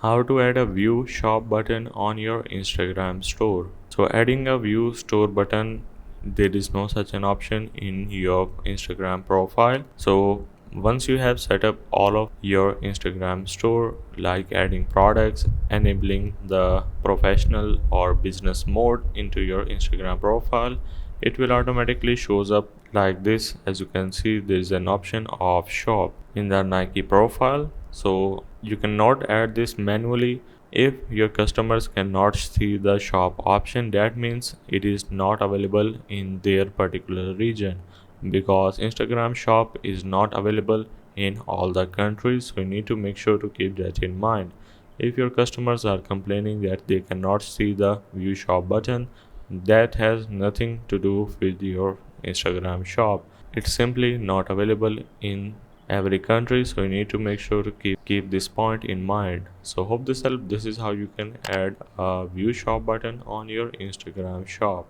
How to add a view shop button on your Instagram store. So adding a view store button, there is no such an option in your Instagram profile. So once you have set up all of your Instagram store, like adding products, enabling the professional or business mode into your Instagram profile, it will automatically shows up like this. As you can see, there is an option of shop in the Nike profile. So you cannot add this manually. If your customers cannot see the shop option, that means it is not available in their particular region, because Instagram shop is not available in all the countries. So you need to make sure to keep that in mind. If your customers are complaining that they cannot see the view shop button, that has nothing to do with your Instagram shop. It's simply not available in every country, so you need to make sure to keep this point in mind. So hope this helped. This is how you can add a view shop button on your Instagram shop.